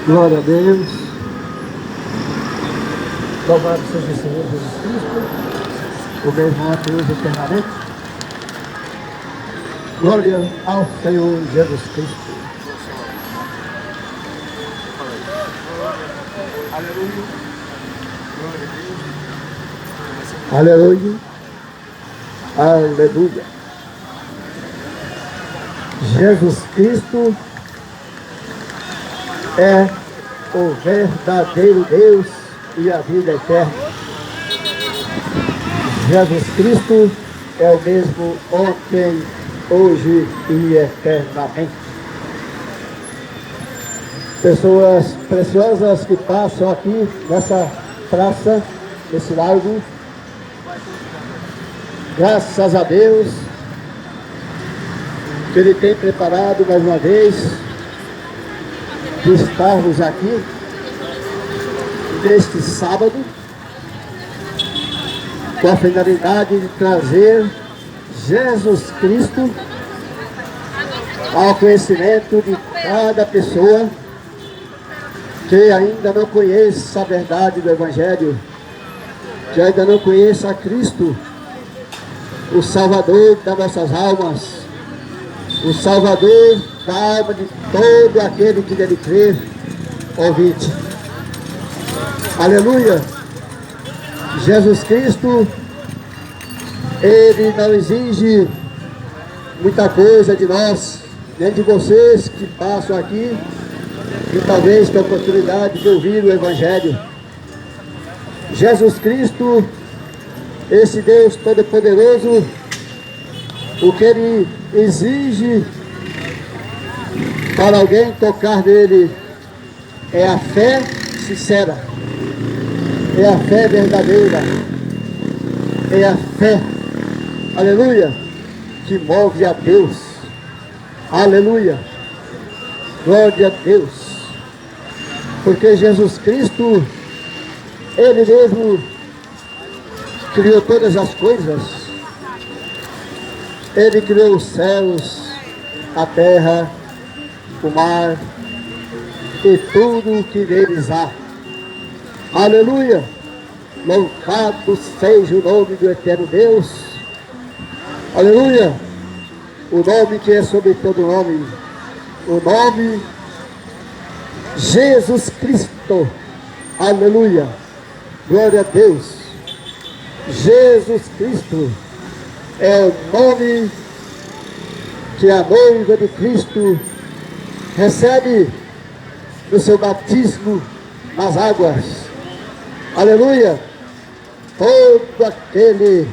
Glória a Deus. Louvado seja o Senhor Jesus Cristo, o mesmo ontem, hoje e eternamente. Glória ao Senhor Jesus Cristo. Aleluia. Aleluia. Aleluia. Jesus Cristo é o verdadeiro Deus e a vida eterna. Jesus Cristo é o mesmo ontem, hoje e eternamente. Pessoas preciosas que passam aqui nessa praça, nesse largo, graças a Deus que Ele tem preparado mais uma vez de estarmos aqui neste sábado com a finalidade de trazer Jesus Cristo ao conhecimento de cada pessoa que ainda não conhece a verdade do Evangelho, que ainda não conhece a Cristo, o Salvador das nossas almas, o Salvador da alma de todo aquele que deve crer, ouvinte. Aleluia! Jesus Cristo, Ele não exige muita coisa de nós, nem de vocês que passam aqui e talvez tenham a oportunidade de ouvir o Evangelho. Jesus Cristo, esse Deus Todo-Poderoso, o que Ele exige para alguém tocar nele é a fé sincera, é a fé verdadeira, é a fé, aleluia, que move a Deus, aleluia, glória a Deus, porque Jesus Cristo, Ele mesmo criou todas as coisas. Ele criou os céus, a terra, o mar e tudo o que neles há. Aleluia! Louvado seja o nome do eterno Deus. Aleluia! O nome que é sobre todo nome. O nome Jesus Cristo. Aleluia! Glória a Deus. Jesus Cristo é o nome que a noiva de Cristo recebe no seu batismo nas águas. Aleluia! Todo aquele,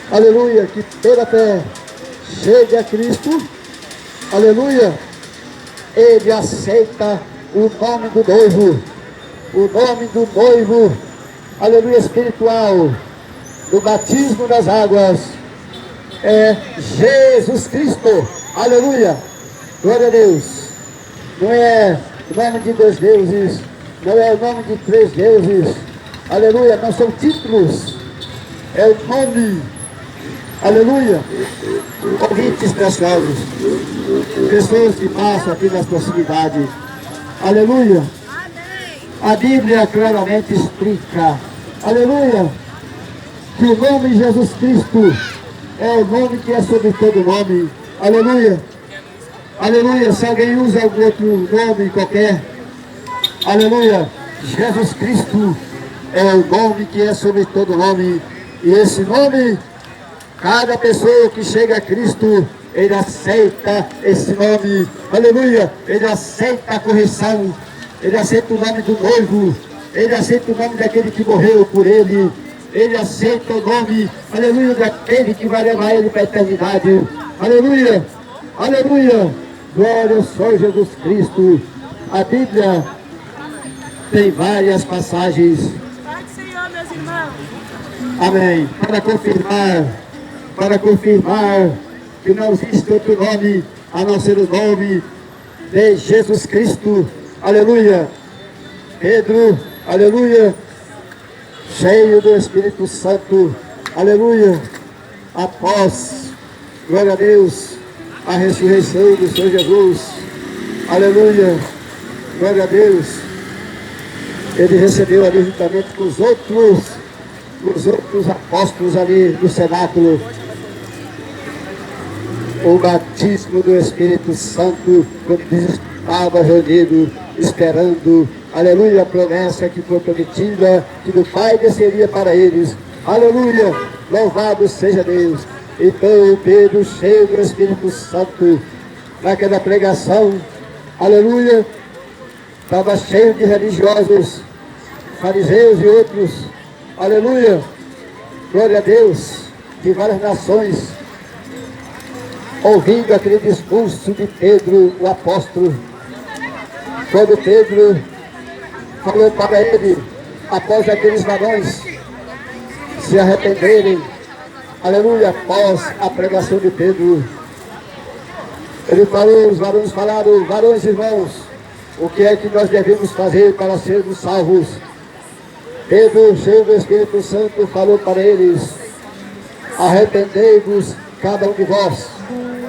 aleluia, que pela fé chega a Cristo, aleluia, ele aceita o nome do noivo, aleluia, espiritual, do batismo nas águas, é Jesus Cristo, aleluia, glória a Deus. Não é o nome de dois deuses, não é o nome de três deuses, aleluia, não são títulos, é o nome, aleluia. Ouvintes preciosos, pessoas que passam aqui nas proximidades, aleluia, a Bíblia claramente explica, aleluia, que o nome Jesus Cristo é o nome que é sobre todo nome, aleluia, aleluia. Se alguém usa algum outro nome qualquer, aleluia, Jesus Cristo é o nome que é sobre todo nome, e esse nome, cada pessoa que chega a Cristo, ele aceita esse nome, aleluia, ele aceita a correção, ele aceita o nome do noivo, ele aceita o nome daquele que morreu por ele, ele aceita o nome, aleluia, daquele que vai levar ele para a eternidade, aleluia, aleluia, glória ao Senhor Jesus Cristo. A Bíblia tem várias passagens, Pai do Senhor, meus irmãos. amém, para confirmar que não existe outro nome a não ser o nome de Jesus Cristo, aleluia. Pedro, aleluia, cheio do Espírito Santo, aleluia, após, glória a Deus, a ressurreição do Senhor Jesus, aleluia, Glória a Deus. Ele recebeu ali juntamente com os outros apóstolos ali do cenáculo o batismo do Espírito Santo, quando eles estavam reunidos, esperando, aleluia, a promessa que foi prometida, que do Pai desceria para eles, aleluia, louvado seja Deus. Então Pedro, cheio do Espírito Santo, naquela pregação, aleluia, estava cheio de religiosos, fariseus e outros, aleluia, glória a Deus, de várias nações, ouvindo aquele discurso de Pedro, o apóstolo. Quando Pedro falou para ele, após aqueles varões se arrependerem, aleluia, após a pregação de Pedro, ele falou, os varões falaram, varões irmãos, o que é que nós devemos fazer para sermos salvos? Pedro, cheio do Espírito Santo, falou para eles, arrependei-vos cada um de vós,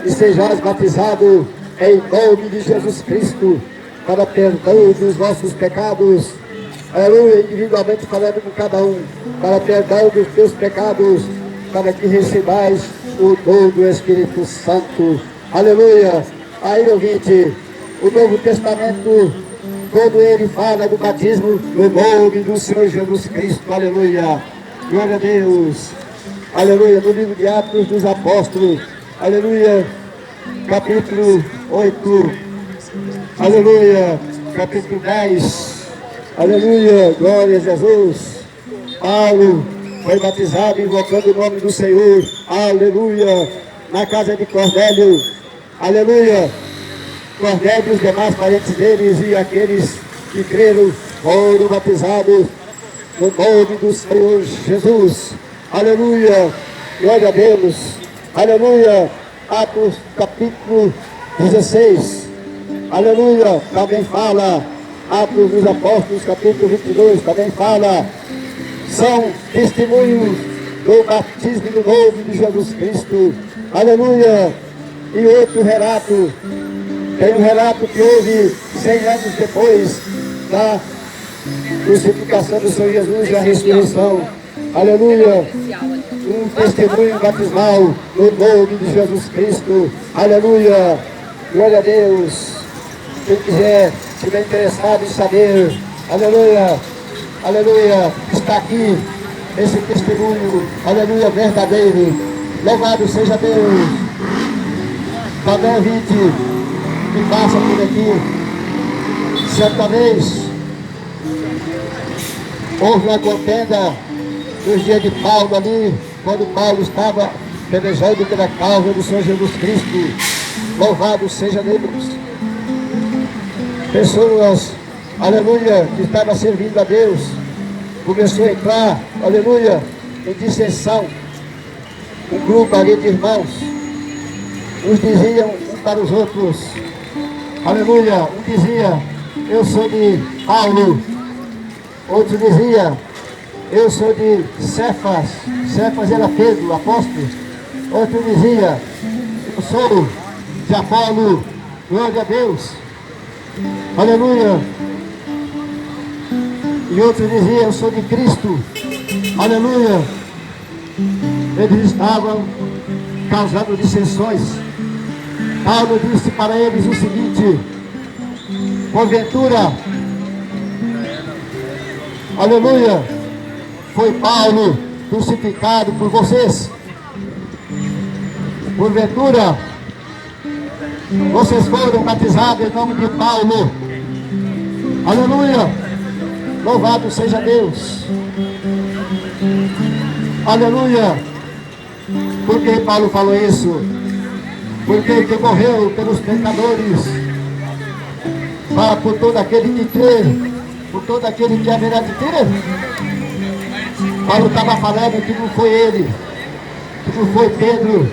e sejais batizados em nome de Jesus Cristo, para perdão dos vossos pecados, aleluia, individualmente falando com cada um, para perdão dos teus pecados, para que recebais o dom do Espírito Santo, aleluia. Aí, ouvinte, o Novo Testamento, quando ele fala do batismo no nome do Senhor Jesus Cristo, aleluia, glória a Deus, aleluia, no livro de Atos dos Apóstolos, aleluia, capítulo 8, aleluia, capítulo 10, aleluia, glória a Jesus. Paulo foi batizado invocando o nome do Senhor, aleluia, na casa de Cornélio, aleluia. Cornélio e os demais parentes deles e aqueles que creram foram batizados no nome do Senhor Jesus, aleluia, glória a Deus, aleluia. Atos capítulo 16, aleluia, também fala, Atos dos Apóstolos capítulo 22, também fala, são testemunhos do batismo no nome de Jesus Cristo, aleluia. E outro relato, tem um relato que houve 100 anos depois da crucificação do Senhor Jesus e a ressurreição, aleluia, um testemunho batismal no nome de Jesus Cristo, aleluia, glória a Deus. Quem quiser, estiver interessado em saber, aleluia, aleluia, está aqui esse testemunho, aleluia, verdadeiro, louvado seja Deus. Também ouvinte que passa por aqui, certa vez houve uma contenda nos dias de Paulo ali, quando Paulo estava pelejando pela causa do Senhor Jesus Cristo, louvado seja Deus. Pessoas, aleluia, que estavam servindo a Deus, começou a entrar, aleluia, em dissensão, um grupo ali de irmãos, uns diziam uns para os outros, aleluia, um dizia, eu sou de Paulo, outro dizia, eu sou de Cefas, Cefas era Pedro, o apóstolo. Outro dizia, eu sou de Apolo, glória a Deus, aleluia. E outro dizia, eu sou de Cristo, aleluia. Eles estavam causando dissensões. Paulo disse para eles o seguinte, porventura, aleluia, foi Paulo crucificado por vocês? Porventura, vocês foram batizados em nome de Paulo? Aleluia, louvado seja Deus, aleluia. Por que Paulo falou isso? Porque ele morreu pelos pecadores, para por todo aquele que crê, por todo aquele que haverá de crer. Paulo estava falando que não foi ele, que não foi Pedro.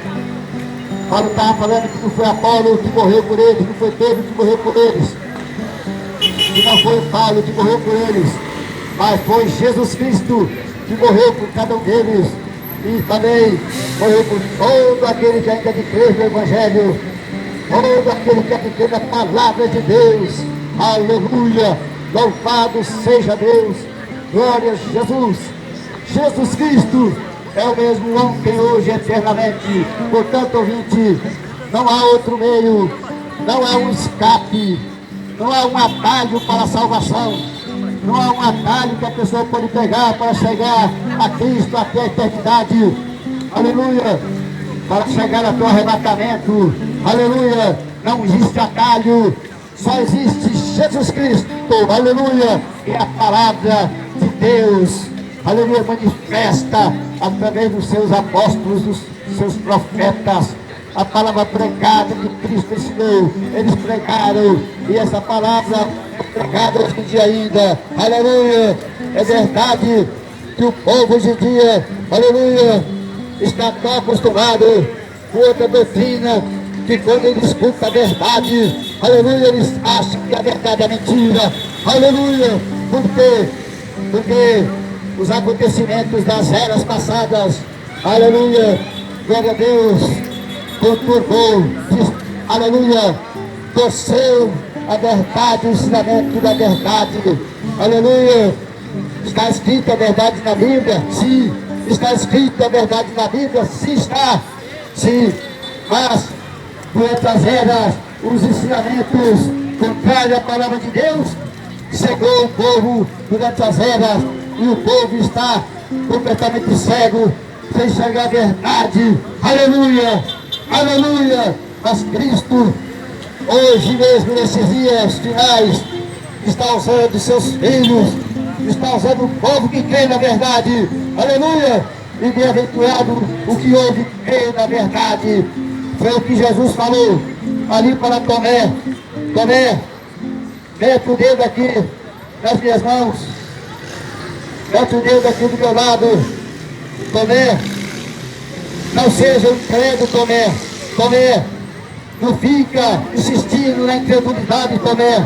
Paulo estava falando que não foi Apolo que morreu por eles, que não foi Pedro que morreu por eles, que não foi Paulo que morreu por eles, mas foi Jesus Cristo que morreu por cada um deles. E também morreu por todo aquele que ainda de crer no Evangelho, todo aquele que acredita na palavra de Deus, Aleluia. Louvado seja Deus. Glória a Jesus. Jesus Cristo é o mesmo ontem, hoje, eternamente. Portanto, ouvinte, não há outro meio, não há um escape, não há um atalho para a salvação, não há um atalho que a pessoa pode pegar para chegar a Cristo até a eternidade. Aleluia. Para chegar até o arrebatamento. Aleluia. Não existe atalho, só existe Jesus Cristo. Aleluia. E a palavra de Deus, aleluia, manifesta através dos seus apóstolos, dos seus profetas, a palavra pregada que Cristo ensinou. Eles pregaram, e essa palavra é pregada hoje em dia ainda. Aleluia. É verdade que o povo hoje em dia, aleluia, está tão acostumado com outra doutrina, que quando eles escutam a verdade, aleluia, eles acham que a verdade é mentira. Aleluia. Por quê? Porque os acontecimentos das eras passadas, aleluia, glória a Deus, conturbou, aleluia, torceu a verdade, o ensinamento da verdade. Aleluia. Está escrito a verdade na Bíblia? Sim. Está escrito a verdade na Bíblia? Sim, está. Sim. Mas, durante as eras, os ensinamentos contrários à palavra de Deus, cegou o povo durante as eras, e o povo está completamente cego, sem enxergar a verdade. Aleluia. Aleluia. Mas Cristo, hoje mesmo, nesses dias finais, está usando seus filhos, está usando o povo que crê na verdade. Aleluia. E bem-aventurado o que ouve e crê na verdade. Foi o que Jesus falou ali para Tomé. Tomé, mete o dedo aqui nas minhas mãos, mete o dedo aqui do meu lado. Tomé, não seja um incrédulo, Tomé. Tomé, não fica insistindo na incredulidade, Tomé.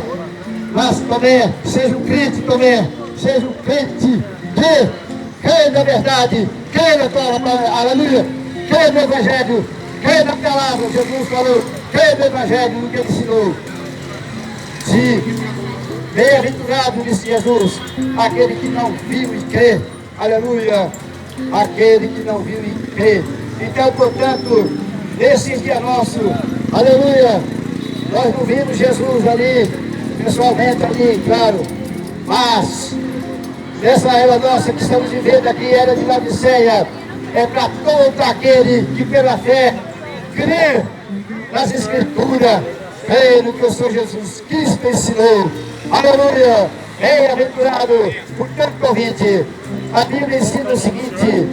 Mas, Tomé, seja um crente, Tomé. Seja um crente, crê na verdade, crê na palavra, aleluia, crê no Evangelho, crê na palavra. Jesus falou, crê no Evangelho, no que ele ensinou. Sim, bem-aventurado, disse Jesus, aquele que não viu e crê, aleluia, aquele que não viu e crê. Então, portanto, nesses dias nossos, aleluia, nós não vimos Jesus ali, pessoalmente ali, claro, mas essa era nossa que estamos vivendo aqui, era de Laodiceia, é para todo aquele que pela fé crê nas Escrituras, crê no que o Senhor Jesus Cristo ensinou. Aleluia. Bem-aventurado. Portanto, ouvinte, a Bíblia ensina o seguinte: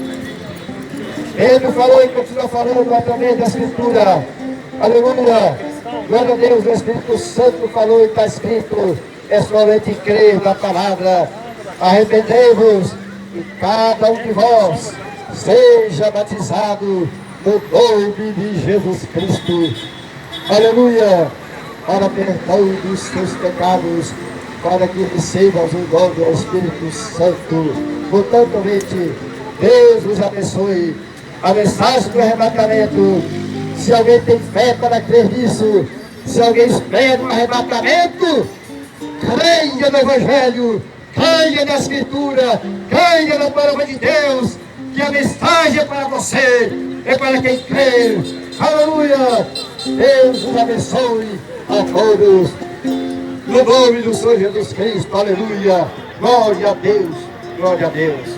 ele falou e continua falando através da Escritura. Aleluia. Glória a Deus, o Espírito Santo falou e está escrito: é somente crer na palavra. Arrependei-vos e cada um de vós seja batizado no nome de Jesus Cristo. Aleluia. Para perdão dos seus pecados, para que recebas o dom do Espírito Santo. Portanto, ouvinte, Deus os abençoe. A mensagem do arrebatamento, se alguém tem fé para crer nisso, se alguém espera no arrebatamento, creia no Evangelho, creia na Escritura, creia na palavra de Deus, que a mensagem é para você, é para quem crê. Aleluia. Deus os abençoe a todos, no nome do Senhor Jesus Cristo. Aleluia. Glória a Deus, glória a Deus.